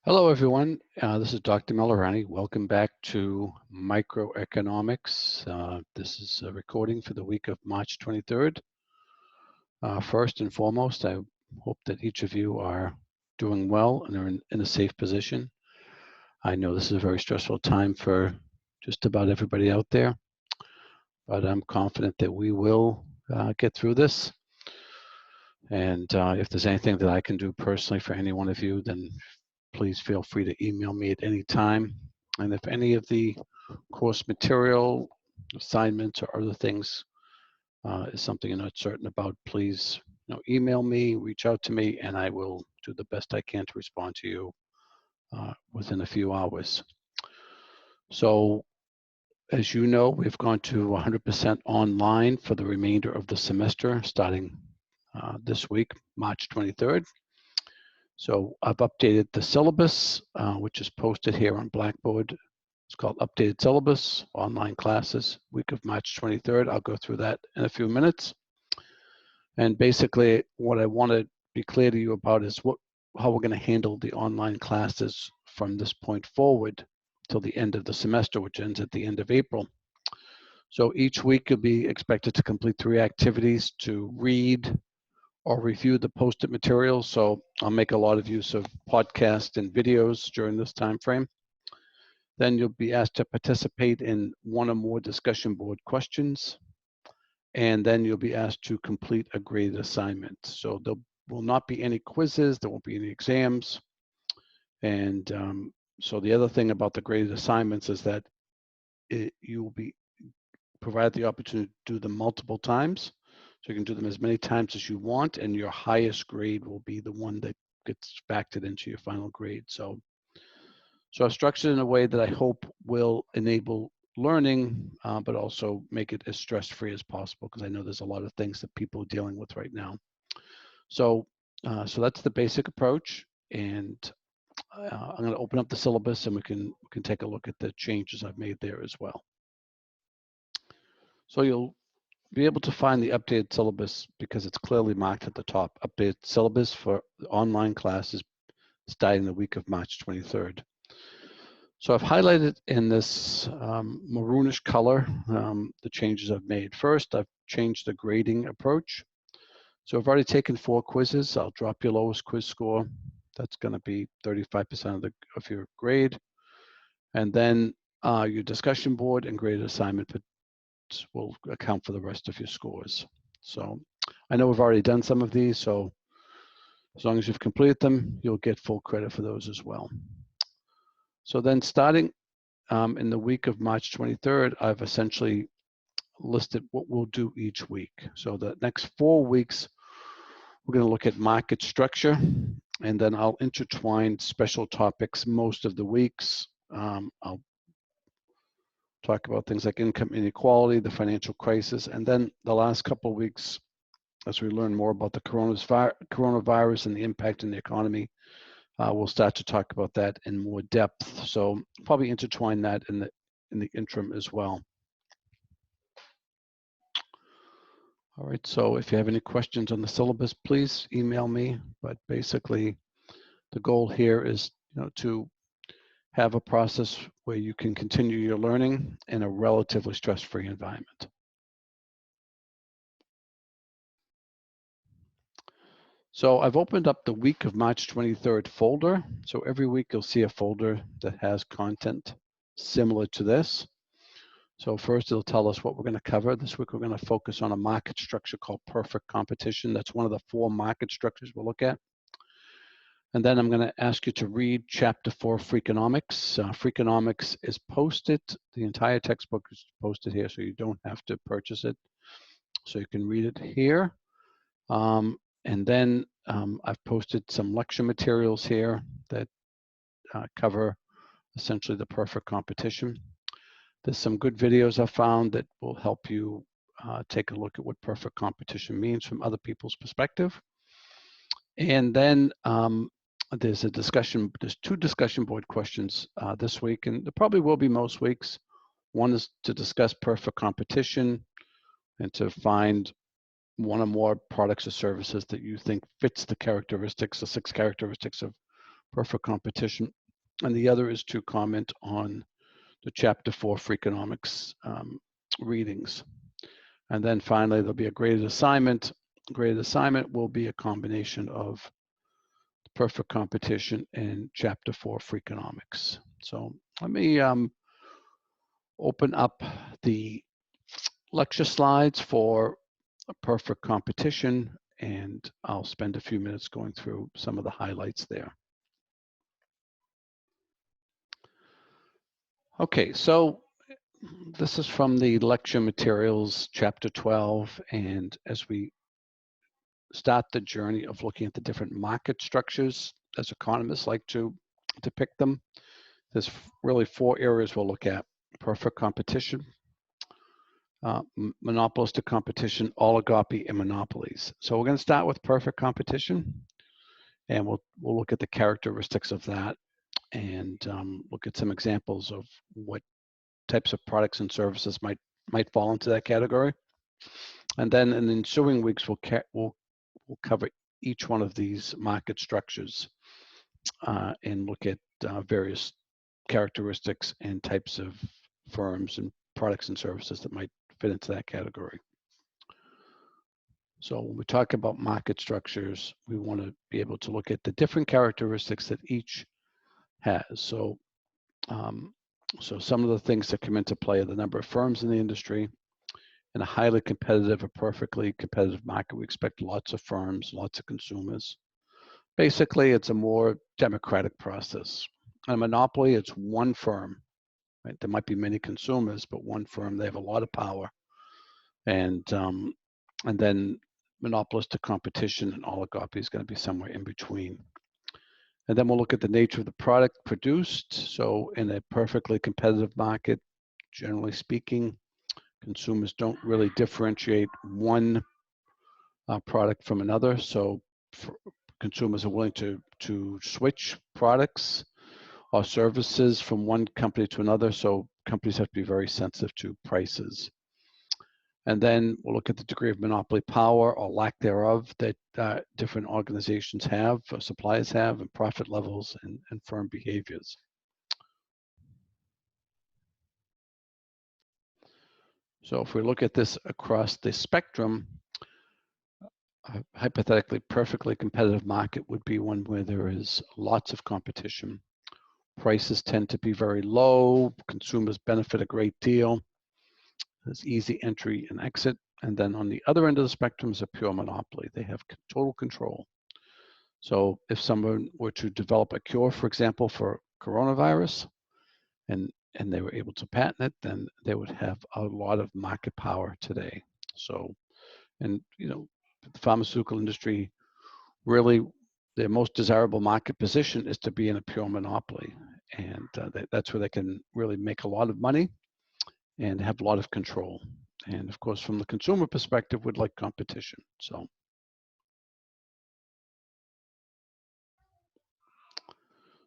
Hello, everyone. This is Dr. Malorani. Welcome back to Microeconomics. This is a recording for the week of March 23rd. First and foremost, I hope that each of you are doing well and are in a safe position. I know this is a very stressful time for just about everybody out there, but I'm confident that we will get through this. And if there's anything that I can do personally for any one of you, then please feel free to email me at any time. And if any of the course material, assignments, or other things is something you're not certain about, please email me, reach out to me, and I will do the best I can to respond to you within a few hours. So, as you know, we've gone to 100% online for the remainder of the semester, starting this week, March 23rd. So I've updated the syllabus, which is posted here on Blackboard. It's called Updated Syllabus, Online Classes, week of March 23rd. I'll go through that in a few minutes. And basically, what I want to be clear to you about is how we're going to handle the online classes from this point forward till the end of the semester, which ends at the end of April. So each week you'll be expected to complete 3 activities to read or review the posted materials. So I'll make a lot of use of podcasts and videos during this time frame. Then you'll be asked to participate in 1 or more discussion board questions. And then you'll be asked to complete a graded assignment. So there will not be any quizzes, there won't be any exams. And so the other thing about the graded assignments is that you will be provided the opportunity to do them multiple times. So you can do them as many times as you want, and your highest grade will be the one that gets factored into your final grade. So I've structured it in a way that I hope will enable learning, but also make it as stress-free as possible, because I know there's a lot of things that people are dealing with right now. So that's the basic approach, and I'm going to open up the syllabus, and we can take a look at the changes I've made there as well. So you'll be able to find the updated syllabus because it's clearly marked at the top, updated syllabus for online classes starting the week of March 23rd. So I've highlighted in this maroonish color the changes I've made. First, I've changed the grading approach. So I've already taken 4 quizzes. I'll drop your lowest quiz score. That's going to be 35% of your grade. And then your discussion board and graded assignment will account for the rest of your scores. So I know we've already done some of these, so as long as you've completed them, you'll get full credit for those as well. So then starting in the week of March 23rd, I've essentially listed what we'll do each week. So the next 4 weeks, we're going to look at market structure, and then I'll intertwine special topics most of the weeks. I'll talk about things like income inequality, the financial crisis, and then the last couple of weeks, as we learn more about the coronavirus and the impact on the economy, we'll start to talk about that in more depth. So probably intertwine that in the interim as well. All right, so if you have any questions on the syllabus, please email me. But basically, the goal here is to have a process where you can continue your learning in a relatively stress-free environment. So I've opened up the week of March 23rd folder. So every week you'll see a folder that has content similar to this. So first it'll tell us what we're going to cover. This week we're going to focus on a market structure called perfect competition. That's one of the 4 market structures we'll look at. And then I'm going to ask you to read Chapter 4, Freakonomics. Freakonomics is posted. The entire textbook is posted here, so you don't have to purchase it. So you can read it here. And then I've posted some lecture materials here that cover essentially the perfect competition. There's some good videos I found that will help you take a look at what perfect competition means from other people's perspective. And then there's 2 discussion board questions this week, and there probably will be most weeks. One is to discuss perfect competition and to find 1 or more products or services that you think fits the 6 characteristics of perfect competition. And the other is to comment on the Chapter 4 for economics readings. And then finally, there'll be a graded assignment. Graded assignment will be a combination of perfect competition and Chapter 4 for economics. So let me open up the lecture slides for a perfect competition, and I'll spend a few minutes going through some of the highlights there. Okay, so this is from the lecture materials, Chapter 12, and as we start the journey of looking at the different market structures, as economists like to depict them, there's really 4 areas we'll look at: perfect competition, monopolistic competition, oligopoly, and monopolies. So we're going to start with perfect competition, and we'll look at the characteristics of that, and look at some examples of what types of products and services might fall into that category. And then in the ensuing weeks, we'll cover each one of these market structures and look at various characteristics and types of firms and products and services that might fit into that category. So when we talk about market structures, we want to be able to look at the different characteristics that each has. So some of the things that come into play are the number of firms in the industry. In a highly competitive or perfectly competitive market, we expect lots of firms, lots of consumers. Basically, it's a more democratic process. In a monopoly, it's one firm, right? There might be many consumers, but one firm, they have a lot of power. And then monopolistic competition and oligopoly is going to be somewhere in between. And then we'll look at the nature of the product produced. So in a perfectly competitive market, generally speaking, consumers don't really differentiate one product from another. So consumers are willing to switch products or services from one company to another. So companies have to be very sensitive to prices. And then we'll look at the degree of monopoly power or lack thereof that different organizations have, or suppliers have, and profit levels and firm behaviors. So if we look at this across the spectrum, a hypothetically perfectly competitive market would be one where there is lots of competition. Prices tend to be very low, consumers benefit a great deal. There's easy entry and exit. And then on the other end of the spectrum is a pure monopoly. They have total control. So if someone were to develop a cure, for example, for coronavirus, and they were able to patent it, then they would have a lot of market power today. So, and the pharmaceutical industry, really, their most desirable market position is to be in a pure monopoly. And that's where they can really make a lot of money and have a lot of control. And of course, from the consumer perspective, would like competition.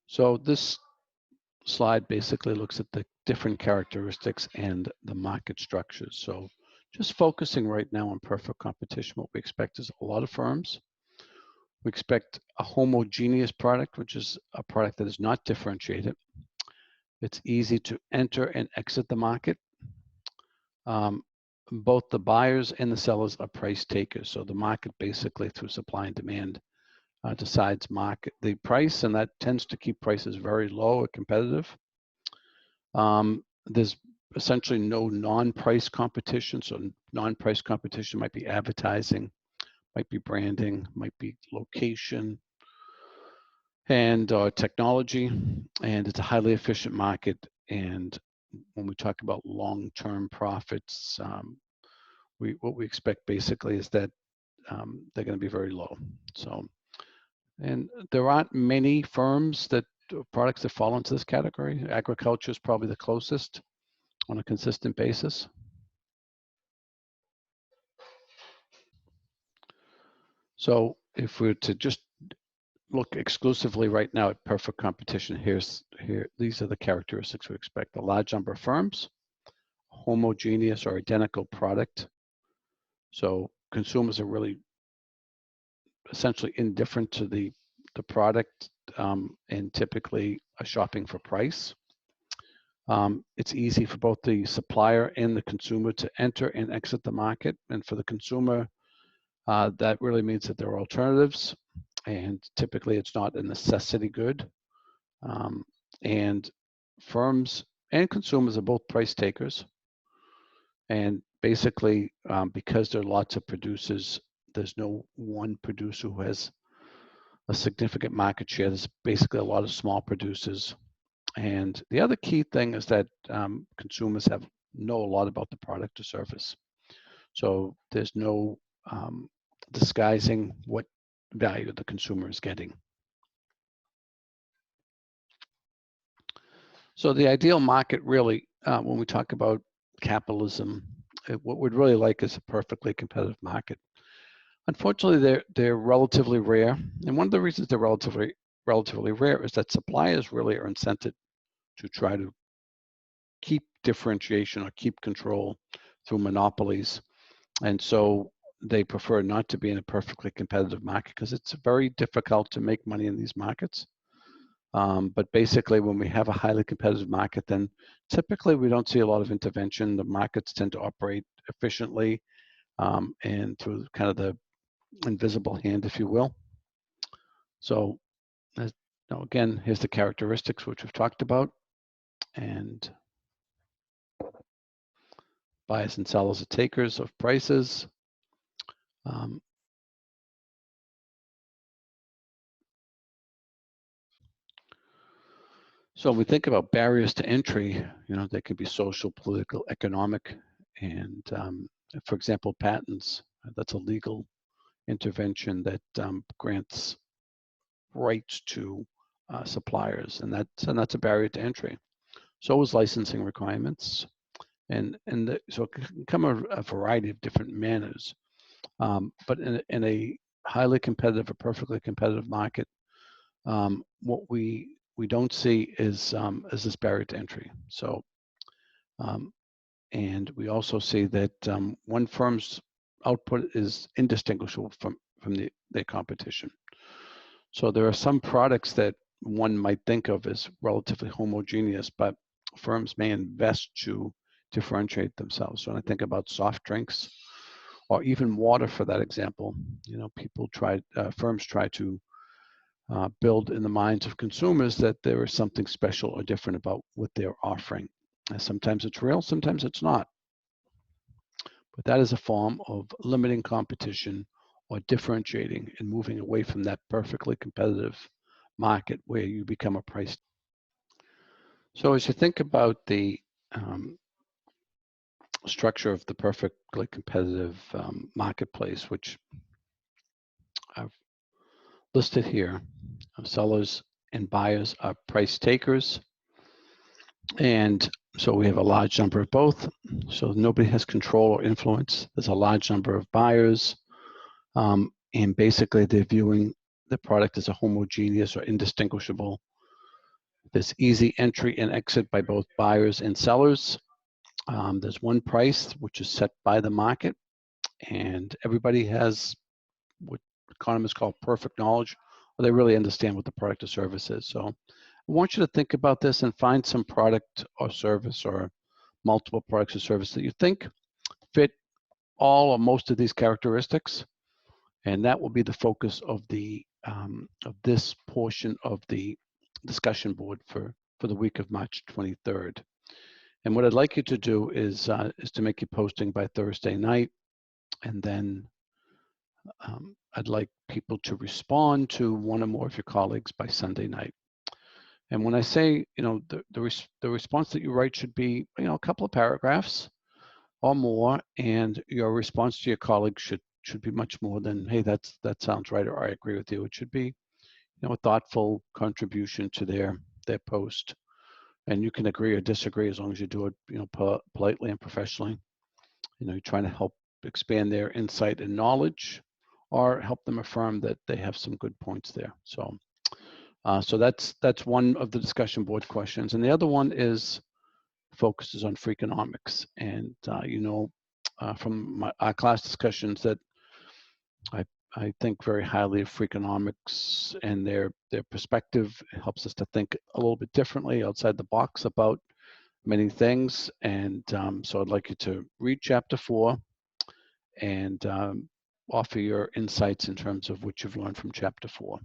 So this slide basically looks at the different characteristics and the market structures. So just focusing right now on perfect competition, what we expect is a lot of firms. We expect a homogeneous product, which is a product that is not differentiated. It's easy to enter and exit the market. Both the buyers and the sellers are price takers. So the market basically through supply and demand decides the price, and that tends to keep prices very low or competitive. There's essentially no non-price competition. So non-price competition might be advertising, might be branding, might be location, and technology. And it's a highly efficient market. And when we talk about long-term profits, what we expect basically is that they're going to be very low. So, and there aren't many firms products that fall into this category. Agriculture is probably the closest on a consistent basis. So if we were to just look exclusively right now at perfect competition, these are the characteristics we expect: a large number of firms, homogeneous or identical product. So consumers are really essentially indifferent to the the product and typically are shopping for price. It's easy for both the supplier and the consumer to enter and exit the market. And for the consumer, that really means that there are alternatives, and typically it's not a necessity good. And firms and consumers are both price takers. And basically, because there are lots of producers, there's no one producer who has a significant market share. There's basically a lot of small producers. And the other key thing is that consumers know a lot about the product or service. So there's no disguising what value the consumer is getting. So the ideal market really, when we talk about capitalism, what we'd really like is a perfectly competitive market. Unfortunately, they're relatively rare. And one of the reasons they're relatively rare is that suppliers really are incented to try to keep differentiation or keep control through monopolies. And so they prefer not to be in a perfectly competitive market because it's very difficult to make money in these markets. But basically, when we have a highly competitive market, then typically we don't see a lot of intervention. The markets tend to operate efficiently and through kind of the invisible hand, if you will. So again, here's the characteristics which we've talked about. And buyers and sellers are takers of prices. So when we think about barriers to entry, they can be social, political, economic, and for example, patents. That's a legal intervention that grants rights to suppliers, and that's a barrier to entry. So is licensing requirements, so it can come a variety of different manners. But in a highly competitive or perfectly competitive market, what we don't see is this barrier to entry. So, and we also see that one firm's output is indistinguishable from their competition. So there are some products that one might think of as relatively homogeneous, but firms may invest to differentiate themselves. So when I think about soft drinks or even water, for that example, firms try to build in the minds of consumers that there is something special or different about what they're offering. And sometimes it's real, sometimes it's not. But that is a form of limiting competition or differentiating and moving away from that perfectly competitive market where you become a price. So as you think about the structure of the perfectly competitive marketplace, which I've listed here, sellers and buyers are price takers. And so we have a large number of both. So nobody has control or influence. There's a large number of buyers. And basically they're viewing the product as a homogeneous or indistinguishable. There's easy entry and exit by both buyers and sellers. There's one price which is set by the market, and everybody has what economists call perfect knowledge, or they really understand what the product or service is. So I want you to think about this and find some product or service or multiple products or services that you think fit all or most of these characteristics. And that will be the focus of this portion of the discussion board for the week of March 23rd. And what I'd like you to do is to make your posting by Thursday night, and then I'd like people to respond to one or more of your colleagues by Sunday night. And when I say, the response that you write should be, a couple of paragraphs or more, and your response to your colleagues should be much more than, hey, that sounds right, or I agree with you. It should be, a thoughtful contribution to their post. And you can agree or disagree as long as you do it, politely and professionally. You're trying to help expand their insight and knowledge, or help them affirm that they have some good points there. So, so that's one of the discussion board questions, and the other one focuses on Freakonomics. And from our class discussions that I I think very highly of Freakonomics and their perspective. It helps us to think a little bit differently outside the box about many things. And so I'd like you to read chapter 4 and offer your insights in terms of what you've learned from chapter 4.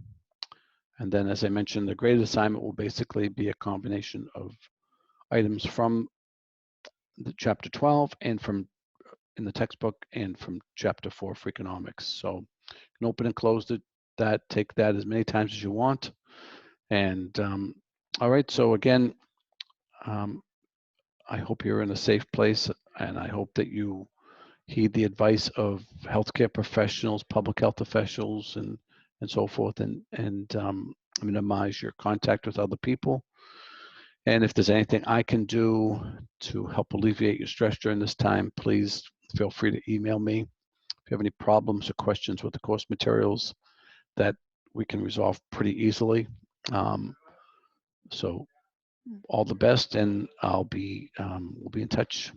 And then, as I mentioned, the graded assignment will basically be a combination of items from the chapter 12 and from in the textbook and from chapter 4 Freakonomics. So you can open and close that, take that as many times as you want. And all right, so again, I hope you're in a safe place, and I hope that you heed the advice of healthcare professionals, public health officials, and so forth, and minimize your contact with other people. And if there's anything I can do to help alleviate your stress during this time, please feel free to email me. If you have any problems or questions with the course materials, that we can resolve pretty easily. So all the best, and we'll be in touch.